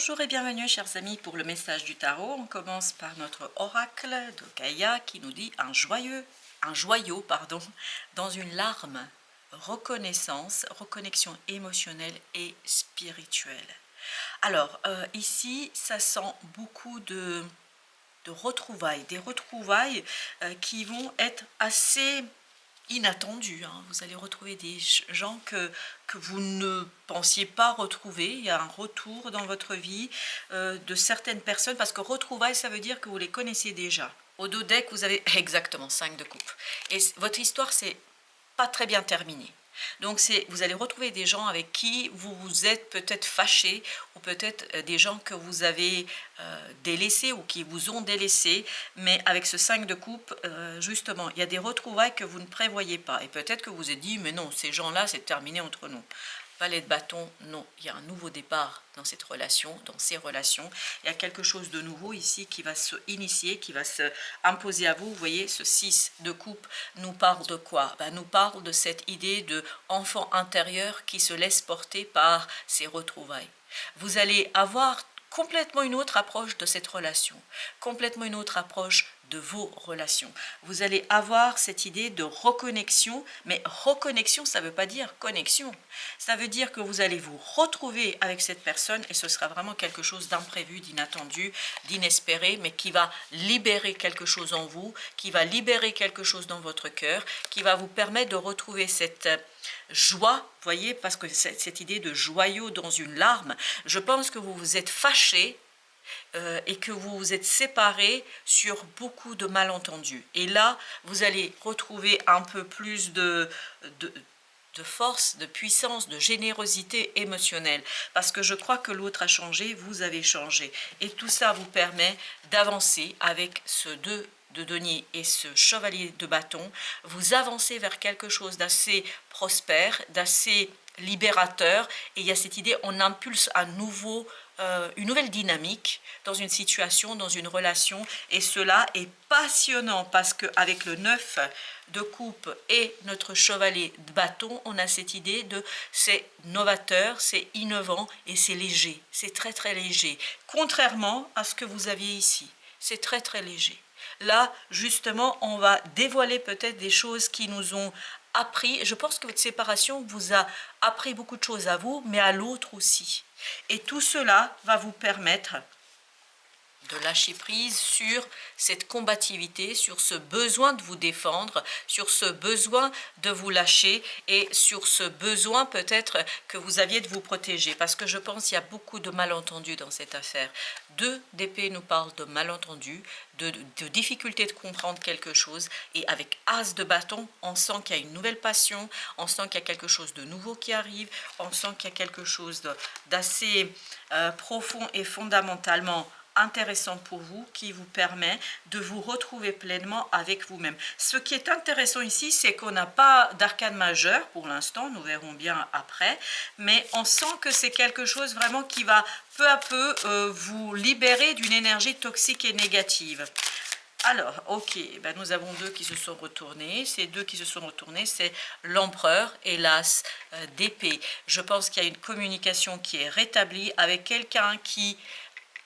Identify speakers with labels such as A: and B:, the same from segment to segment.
A: Bonjour et bienvenue chers amis pour le message du tarot. On commence par notre oracle de Gaïa qui nous dit un joyau dans une larme, reconnaissance, reconnexion émotionnelle et spirituelle. Alors ici ça sent beaucoup de retrouvailles, des retrouvailles qui vont être assez inattendu, hein. Vous allez retrouver des gens que vous ne pensiez pas retrouver. Il y a un retour dans votre vie de certaines personnes, parce que retrouvailles, ça veut dire que vous les connaissiez déjà. Au dos deck, vous avez exactement 5 de coupe. Et votre histoire, c'est pas très bien terminée. Donc vous allez retrouver des gens avec qui vous vous êtes peut-être fâché, ou peut-être des gens que vous avez délaissés ou qui vous ont délaissé, mais avec ce 5 de coupe, justement, il y a des retrouvailles que vous ne prévoyez pas. Et peut-être que vous vous êtes dit, mais non, ces gens-là, c'est terminé entre nous. Valet de bâton, non, il y a un nouveau départ dans cette relation, dans ces relations. Il y a quelque chose de nouveau ici qui va se initier, qui va se imposer à vous. Vous voyez, ce 6 de coupe nous parle de quoi? Nous parle de cette idée de enfant intérieur qui se laisse porter par ces retrouvailles. Vous allez avoir complètement une autre approche de cette relation, complètement une autre approche de vos relations. Vous allez avoir cette idée de reconnexion, mais reconnexion, ça ne veut pas dire connexion. Ça veut dire que vous allez vous retrouver avec cette personne et ce sera vraiment quelque chose d'imprévu, d'inattendu, d'inespéré, mais qui va libérer quelque chose en vous, qui va libérer quelque chose dans votre cœur, qui va vous permettre de retrouver cette joie, vous voyez, parce que cette idée de joyau dans une larme, je pense que vous vous êtes fâché et que vous vous êtes séparés sur beaucoup de malentendus. Et là, vous allez retrouver un peu plus de force, de puissance, de générosité émotionnelle. Parce que je crois que l'autre a changé, vous avez changé. Et tout ça vous permet d'avancer avec ce 2 de denier et ce chevalier de bâton. Vous avancez vers quelque chose d'assez prospère, d'assez libérateur. Et il y a cette idée, on impulse une nouvelle dynamique dans une situation, dans une relation, et cela est passionnant parce qu'avec le 9 de coupe et notre chevalier de bâton, on a cette idée de c'est novateur, c'est innovant et c'est léger, c'est très très léger, contrairement à ce que vous aviez ici, c'est très très léger. Là, justement, on va dévoiler peut-être des choses qui nous ont appris. Je pense que votre séparation vous a appris beaucoup de choses à vous, mais à l'autre aussi. Et tout cela va vous permettre de lâcher prise sur cette combativité, sur ce besoin de vous défendre, sur ce besoin de vous lâcher et sur ce besoin peut-être que vous aviez de vous protéger. Parce que je pense qu'il y a beaucoup de malentendus dans cette affaire. 2 d'épée nous parle de malentendus, de difficulté de comprendre quelque chose. Et avec As de bâton, on sent qu'il y a une nouvelle passion, on sent qu'il y a quelque chose de nouveau qui arrive, on sent qu'il y a quelque chose d'assez profond et fondamentalement intéressant pour vous, qui vous permet de vous retrouver pleinement avec vous-même. Ce qui est intéressant ici, c'est qu'on n'a pas d'arcane majeur pour l'instant, nous verrons bien après, mais on sent que c'est quelque chose vraiment qui va peu à peu vous libérer d'une énergie toxique et négative. Alors, ok, nous avons 2 qui se sont retournés. Ces 2 qui se sont retournés, c'est l'empereur et l'as d'épée. Je pense qu'il y a une communication qui est rétablie avec quelqu'un qui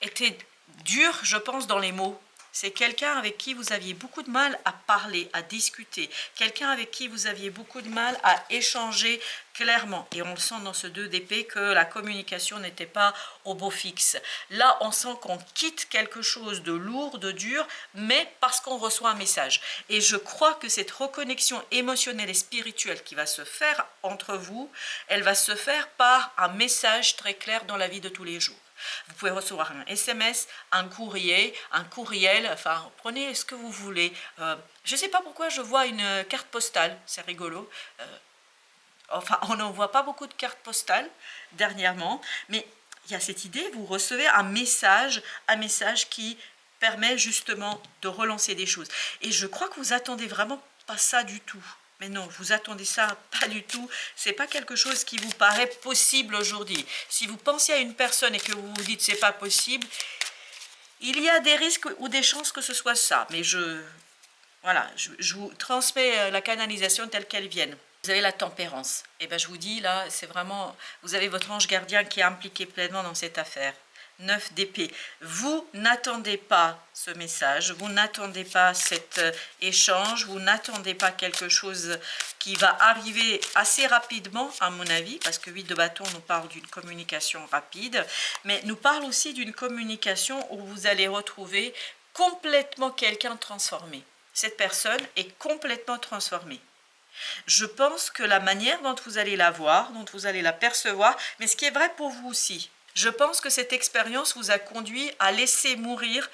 A: était dur, je pense, dans les mots. C'est quelqu'un avec qui vous aviez beaucoup de mal à parler, à discuter. Quelqu'un avec qui vous aviez beaucoup de mal à échanger clairement. Et on le sent dans ce 2 d'épée que la communication n'était pas au beau fixe. Là, on sent qu'on quitte quelque chose de lourd, de dur, mais parce qu'on reçoit un message. Et je crois que cette reconnexion émotionnelle et spirituelle qui va se faire entre vous, elle va se faire par un message très clair dans la vie de tous les jours. Vous pouvez recevoir un SMS, un courrier, un courriel, enfin, prenez ce que vous voulez. Je ne sais pas pourquoi je vois une carte postale, c'est rigolo. Enfin, on n'en voit pas beaucoup de cartes postales dernièrement, mais il y a cette idée, vous recevez un message qui permet justement de relancer des choses. Et je crois que vous attendez vraiment pas ça du tout. Mais non, vous attendez ça pas du tout. C'est pas quelque chose qui vous paraît possible aujourd'hui. Si vous pensez à une personne et que vous vous dites c'est pas possible, il y a des risques ou des chances que ce soit ça. Mais voilà, je vous transmets la canalisation telle qu'elle vienne. Vous avez la tempérance. Et je vous dis là, c'est vraiment, vous avez votre ange gardien qui est impliqué pleinement dans cette affaire. 9 d'épée. Vous n'attendez pas ce message, vous n'attendez pas cet échange, vous n'attendez pas quelque chose qui va arriver assez rapidement, à mon avis, parce que 8 de bâton nous parle d'une communication rapide, mais nous parle aussi d'une communication où vous allez retrouver complètement quelqu'un transformé. Cette personne est complètement transformée. Je pense que la manière dont vous allez la voir, dont vous allez la percevoir, mais ce qui est vrai pour vous aussi, je pense que cette expérience vous a conduit à laisser mourir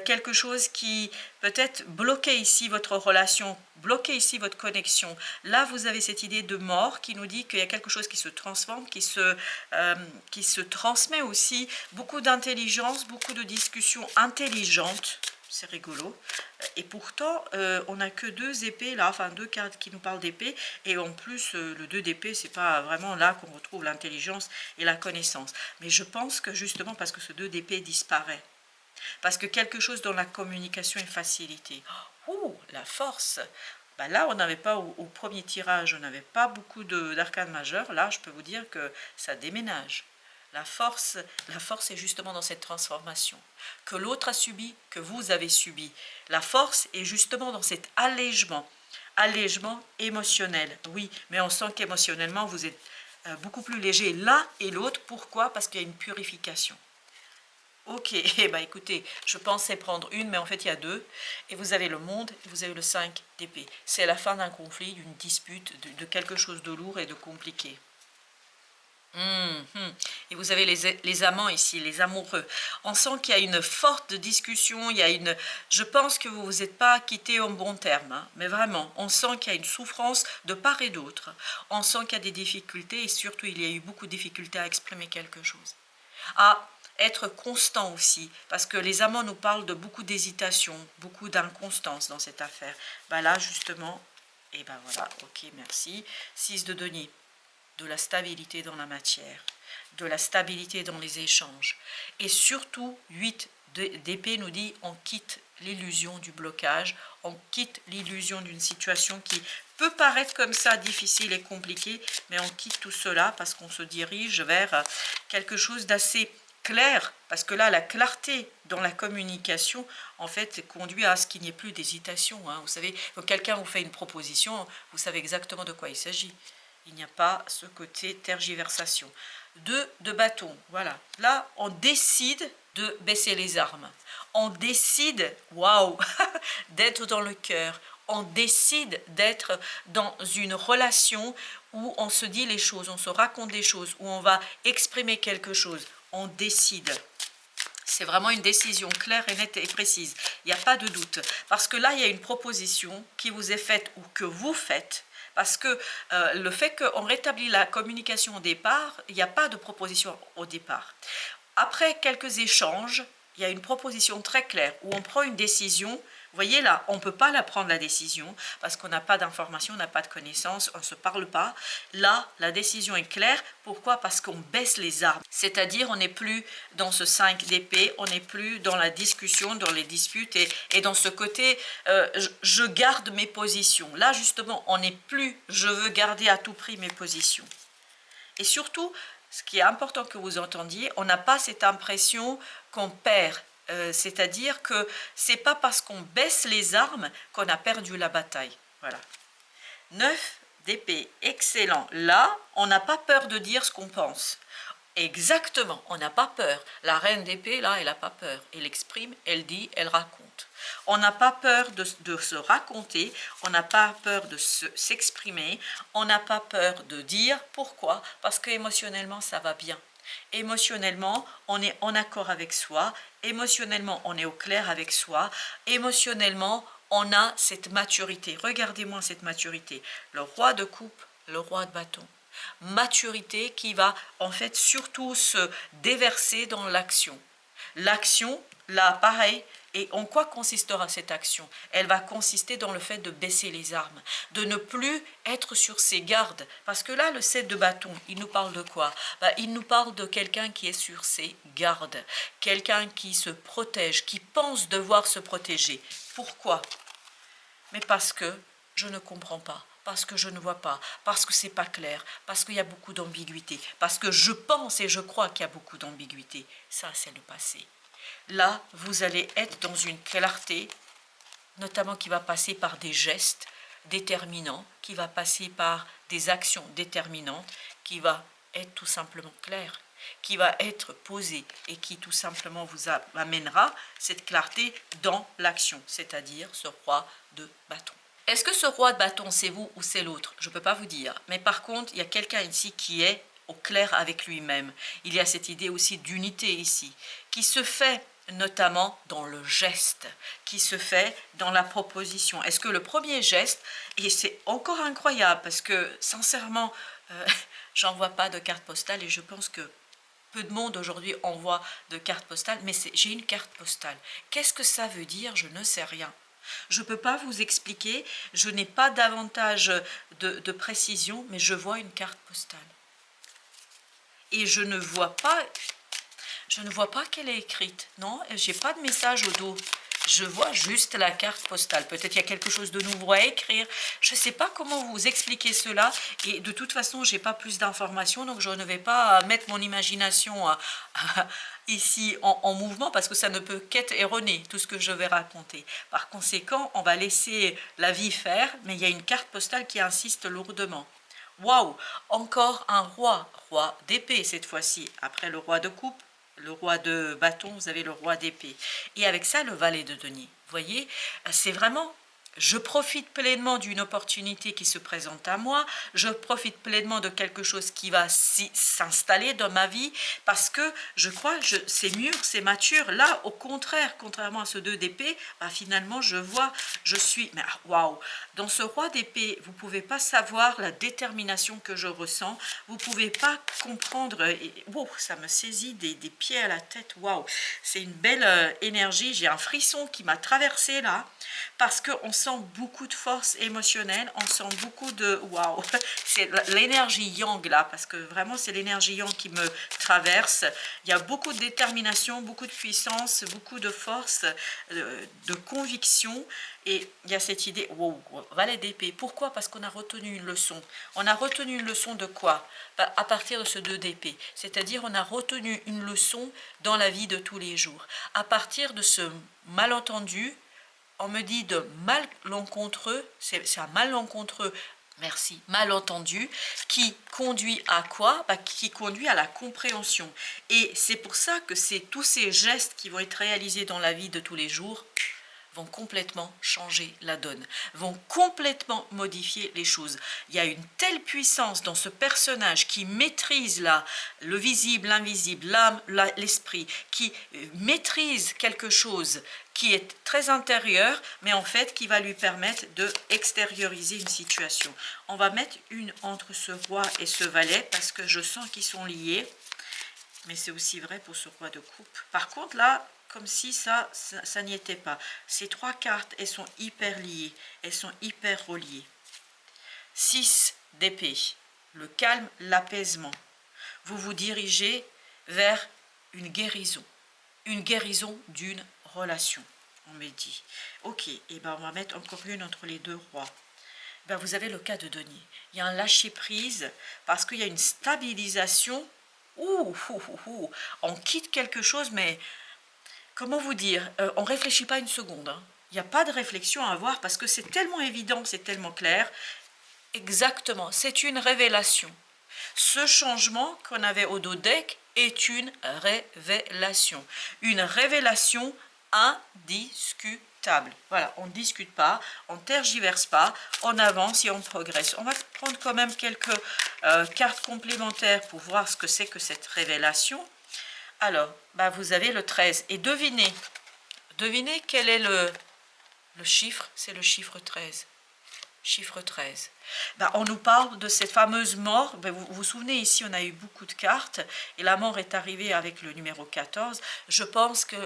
A: quelque chose qui peut-être bloquait ici votre relation, bloquait ici votre connexion. Là, vous avez cette idée de mort qui nous dit qu'il y a quelque chose qui se transforme, qui se transmet aussi. Beaucoup d'intelligence, beaucoup de discussions intelligentes. C'est rigolo. Et pourtant, on n'a que 2 épées là, enfin 2 cartes qui nous parlent d'épée. Et en plus, le 2 d'épée, c'est pas vraiment là qu'on retrouve l'intelligence et la connaissance. Mais je pense que justement parce que ce 2 d'épée disparaît. Parce que quelque chose dans la communication est facilité. Oh, la force! Ben là, on n'avait pas, au premier tirage, on n'avait pas beaucoup d'arcanes majeures. Là, je peux vous dire que ça déménage. La force est justement dans cette transformation que l'autre a subi, que vous avez subi. La force est justement dans cet allègement émotionnel. Oui, mais on sent qu'émotionnellement, vous êtes beaucoup plus léger l'un et l'autre. Pourquoi? Parce qu'il y a une purification. Ok, eh ben écoutez, je pensais prendre une, mais en fait il y a 2. Et vous avez le monde, et vous avez le 5 d'épée. C'est la fin d'un conflit, d'une dispute, de quelque chose de lourd et de compliqué. Et vous avez les amants ici, les amoureux. On sent qu'il y a une forte discussion, je pense que vous vous êtes pas quittés en bon terme, hein, mais vraiment, on sent qu'il y a une souffrance de part et d'autre. On sent qu'il y a des difficultés et surtout il y a eu beaucoup de difficultés à exprimer quelque chose. À être constant aussi, parce que les amants nous parlent de beaucoup d'hésitation, beaucoup d'inconstance dans cette affaire. Ben là justement, et ben voilà, ok, merci. 6 de denier. De la stabilité dans la matière, de la stabilité dans les échanges. Et surtout, 8 d'épée nous dit on quitte l'illusion du blocage, on quitte l'illusion d'une situation qui peut paraître comme ça difficile et compliquée, mais on quitte tout cela parce qu'on se dirige vers quelque chose d'assez clair, parce que là, la clarté dans la communication, en fait, conduit à ce qu'il n'y ait plus d'hésitation. Hein. Vous savez, quand quelqu'un vous fait une proposition, vous savez exactement de quoi il s'agit. Il n'y a pas ce côté tergiversation. 2 de bâton, voilà. Là, on décide de baisser les armes. On décide, waouh, d'être dans le cœur. On décide d'être dans une relation où on se dit les choses, on se raconte des choses, où on va exprimer quelque chose. On décide. C'est vraiment une décision claire et nette et précise. Il n'y a pas de doute. Parce que là, il y a une proposition qui vous est faite ou que vous faites. Parce que le fait qu'on rétablit la communication au départ, il n'y a pas de proposition au départ. Après quelques échanges, il y a une proposition très claire où on prend une décision. Vous voyez là, on ne peut pas la prendre la décision parce qu'on n'a pas d'information, on n'a pas de connaissances, on ne se parle pas. Là, la décision est claire. Pourquoi? Parce qu'on baisse les armes. C'est-à-dire, on n'est plus dans ce 5 d'épée, on n'est plus dans la discussion, dans les disputes et dans ce côté je garde mes positions. Là, justement, on n'est plus je veux garder à tout prix mes positions. Et surtout, ce qui est important que vous entendiez, on n'a pas cette impression qu'on perd. C'est-à-dire que ce n'est pas parce qu'on baisse les armes qu'on a perdu la bataille. Voilà. 9 d'épée, excellent. Là, on n'a pas peur de dire ce qu'on pense. Exactement, on n'a pas peur. La reine d'épée, là, elle n'a pas peur. Elle exprime, elle dit, elle raconte. On n'a pas peur de se raconter, on n'a pas peur de s'exprimer, on n'a pas peur de dire. Pourquoi? Parce qu'émotionnellement, ça va bien. Émotionnellement, on est en accord avec soi. Émotionnellement, on est au clair avec soi. Émotionnellement, on a cette maturité. Regardez-moi cette maturité. Le roi de coupe, le roi de bâton. Maturité qui va en fait surtout se déverser dans l'action. L'action, là, pareil. Et en quoi consistera cette action? Elle va consister dans le fait de baisser les armes, de ne plus être sur ses gardes. Parce que là, le 7 de bâton, il nous parle de quoi? Il nous parle de quelqu'un qui est sur ses gardes, quelqu'un qui se protège, qui pense devoir se protéger. Pourquoi? Mais parce que je ne comprends pas. parce que je ne vois pas, parce que c'est pas clair, parce qu'il y a beaucoup d'ambiguïté, parce que je pense et je crois qu'il y a beaucoup d'ambiguïté. Ça, c'est le passé. Là, vous allez être dans une clarté, notamment qui va passer par des gestes déterminants, qui va passer par des actions déterminantes, qui va être tout simplement claire, qui va être posée et qui tout simplement vous amènera cette clarté dans l'action, c'est-à-dire ce roi de bâton. Est-ce que ce roi de bâton, c'est vous ou c'est l'autre? Je ne peux pas vous dire. Mais par contre, il y a quelqu'un ici qui est au clair avec lui-même. Il y a cette idée aussi d'unité ici, qui se fait notamment dans le geste, qui se fait dans la proposition. Est-ce que le premier geste, et c'est encore incroyable, parce que sincèrement, j'en vois pas de carte postale et je pense que peu de monde aujourd'hui envoie de carte postale, mais j'ai une carte postale. Qu'est-ce que ça veut dire? Je ne sais rien. Je ne peux pas vous expliquer, je n'ai pas davantage de précision, mais je vois une carte postale. Et je ne vois pas qu'elle est écrite. Non, j'ai pas de message au dos. Je vois juste la carte postale. Peut-être il y a quelque chose de nouveau à écrire. Je ne sais pas comment vous expliquer cela. Et de toute façon, je n'ai pas plus d'informations. Donc, je ne vais pas mettre mon imagination ici en mouvement parce que ça ne peut qu'être erroné, tout ce que je vais raconter. Par conséquent, on va laisser la vie faire. Mais il y a une carte postale qui insiste lourdement. Waouh! Encore un roi d'épée cette fois-ci. Après le roi de coupe. Le roi de bâton, vous avez le roi d'épée. Et avec ça, le valet de denier. Vous voyez, c'est vraiment, je profite pleinement d'une opportunité qui se présente à moi, je profite pleinement de quelque chose qui va s'installer dans ma vie, parce que je crois que c'est mûr, c'est mature. Là, au contraire, contrairement à ce 2 d'épée, bah, finalement, je vois, je suis, mais waouh, dans ce roi d'épée, vous ne pouvez pas savoir la détermination que je ressens, vous ne pouvez pas comprendre, wow, ça me saisit des pieds à la tête, waouh, c'est une belle énergie, j'ai un frisson qui m'a traversé là, parce qu'on sent beaucoup de force émotionnelle, on sent beaucoup de, waouh, c'est l'énergie yang là, parce que vraiment c'est l'énergie yang qui me traverse, il y a beaucoup de détermination, beaucoup de puissance, beaucoup de force, de conviction. Et il y a cette idée, wow, valet d'épée. Pourquoi? Parce qu'on a retenu une leçon. On a retenu une leçon de quoi? À partir de ce 2 d'épée. C'est-à-dire, on a retenu une leçon dans la vie de tous les jours. À partir de ce malentendu, on me dit de malencontreux, c'est un malencontreux, merci, malentendu, qui conduit à quoi? Qui conduit à la compréhension. Et c'est pour ça que c'est tous ces gestes qui vont être réalisés dans la vie de tous les jours, vont complètement changer la donne, vont complètement modifier les choses. Il y a une telle puissance dans ce personnage qui maîtrise le visible, l'invisible, l'âme, l'esprit, qui maîtrise quelque chose qui est très intérieur, mais en fait qui va lui permettre de extérioriser une situation. On va mettre une entre ce roi et ce valet parce que je sens qu'ils sont liés, mais c'est aussi vrai pour ce roi de coupe. Par contre là, comme si ça n'y était pas. Ces 3 cartes, elles sont hyper liées, elles sont hyper reliées. 6 d'épée, le calme, l'apaisement. Vous vous dirigez vers une guérison d'une relation, on me dit. Ok, et ben on va mettre encore une entre les 2 rois. Ben vous avez le cas de denier. Il y a un lâcher-prise parce qu'il y a une stabilisation. On quitte quelque chose, mais comment vous dire, on ne réfléchit pas une seconde. Hein. Il n'y a pas de réflexion à avoir parce que c'est tellement évident, c'est tellement clair. Exactement, c'est une révélation. Ce changement qu'on avait au dos deck est une révélation. Une révélation indiscutable. Voilà, on ne discute pas, on ne tergiverse pas, on avance et on progresse. On va prendre quand même quelques cartes complémentaires pour voir ce que c'est que cette révélation. Alors, bah vous avez le 13. Et devinez quel est le chiffre? C'est le chiffre 13. Chiffre 13. Ben, on nous parle de cette fameuse mort. Ben, vous vous souvenez, ici, on a eu beaucoup de cartes. Et la mort est arrivée avec le numéro 14. Je pense que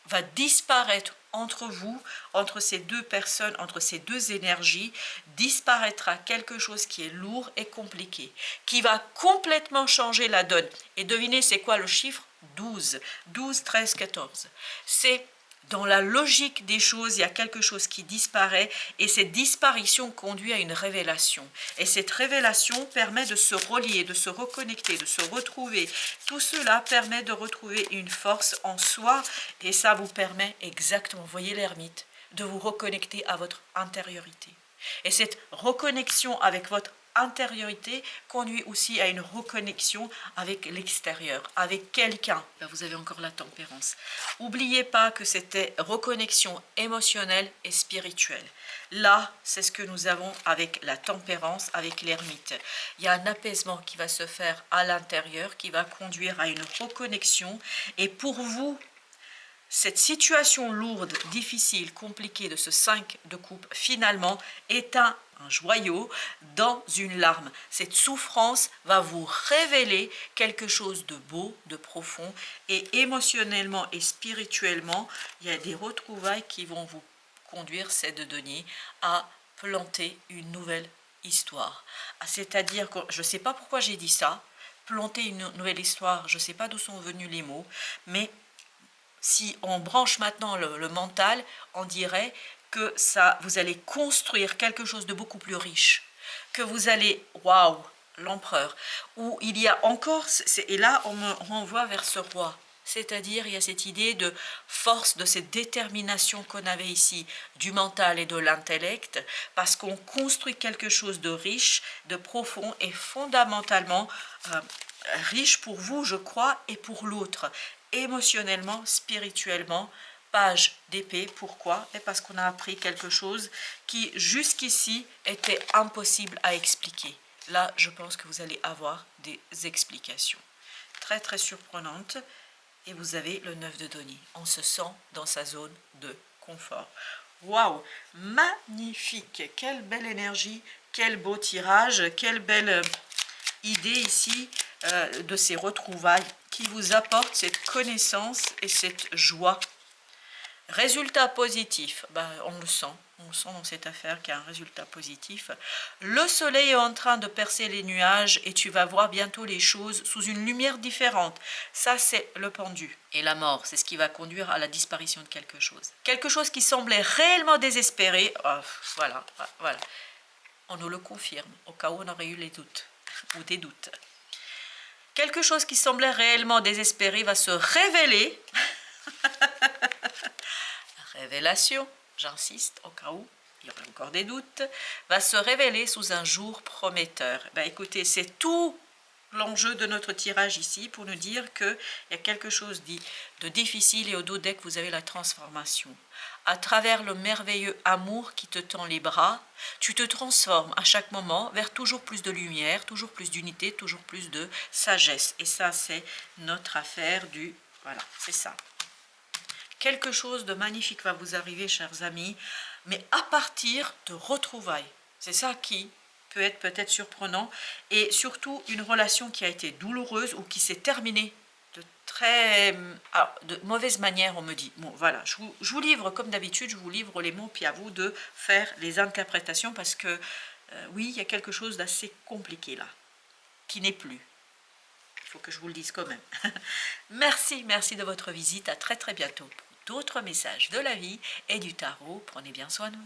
A: va disparaître entre vous, entre ces 2 personnes, entre ces 2 énergies, disparaîtra quelque chose qui est lourd et compliqué, qui va complètement changer la donne. Et devinez, c'est quoi le chiffre? 12. 12, 13, 14. C'est dans la logique des choses, il y a quelque chose qui disparaît et cette disparition conduit à une révélation. Et cette révélation permet de se relier, de se reconnecter, de se retrouver. Tout cela permet de retrouver une force en soi et ça vous permet exactement, vous voyez l'ermite, de vous reconnecter à votre intériorité. Et cette reconnexion avec votre intériorité conduit aussi à une reconnexion avec l'extérieur, avec quelqu'un. Là, vous avez encore la tempérance. N'oubliez pas que c'était reconnexion émotionnelle et spirituelle. Là, c'est ce que nous avons avec la tempérance, avec l'ermite. Il y a un apaisement qui va se faire à l'intérieur, qui va conduire à une reconnexion. Et pour vous, cette situation lourde, difficile, compliquée de ce 5 de coupe, finalement, est un joyau dans une larme. Cette souffrance va vous révéler quelque chose de beau, de profond, et émotionnellement et spirituellement, il y a des retrouvailles qui vont vous conduire, ces deux deniers, à planter une nouvelle histoire. C'est-à-dire que, je ne sais pas pourquoi j'ai dit ça, planter une nouvelle histoire, je ne sais pas d'où sont venus les mots, mais si on branche maintenant le mental, on dirait que ça, vous allez construire quelque chose de beaucoup plus riche, que vous allez, waouh, l'empereur, où il y a encore, et là on me renvoie vers ce roi, c'est-à-dire il y a cette idée de force, de cette détermination qu'on avait ici, du mental et de l'intellect, parce qu'on construit quelque chose de riche, de profond et fondamentalement riche pour vous, je crois, et pour l'autre, émotionnellement, spirituellement, page d'épée. Pourquoi? Et parce qu'on a appris quelque chose qui jusqu'ici était impossible à expliquer. Là, je pense que vous allez avoir des explications très très surprenantes. Et vous avez le 9 de denier. On se sent dans sa zone de confort. Waouh, magnifique, quelle belle énergie, quel beau tirage, quelle belle idée ici de ces retrouvailles qui vous apportent cette connaissance et cette joie. Résultat positif, on le sent dans cette affaire qu'il y a un résultat positif. Le soleil est en train de percer les nuages et tu vas voir bientôt les choses sous une lumière différente. Ça, c'est le pendu. Et la mort, c'est ce qui va conduire à la disparition de quelque chose. Quelque chose qui semblait réellement désespéré, voilà. On nous le confirme, au cas où on aurait eu les doutes ou des doutes. Quelque chose qui semblait réellement désespéré va se révéler. Révélation, j'insiste, au cas où il y aurait encore des doutes, va se révéler sous un jour prometteur. Écoutez, c'est tout l'enjeu de notre tirage ici pour nous dire qu'il y a quelque chose de difficile et au dos deck, vous avez la transformation. À travers le merveilleux amour qui te tend les bras, tu te transformes à chaque moment vers toujours plus de lumière, toujours plus d'unité, toujours plus de sagesse. Et ça, c'est notre affaire du... Voilà, c'est ça. Quelque chose de magnifique va vous arriver, chers amis, mais à partir de retrouvailles. C'est ça qui peut être peut-être surprenant, et surtout une relation qui a été douloureuse ou qui s'est terminée de mauvaise manière, on me dit. Bon, voilà, je vous livre comme d'habitude, je vous livre les mots, puis à vous de faire les interprétations, parce que oui, il y a quelque chose d'assez compliqué là, qui n'est plus. Il faut que je vous le dise quand même. Merci de votre visite, à très très bientôt pour d'autres messages de la vie et du tarot. Prenez bien soin de vous.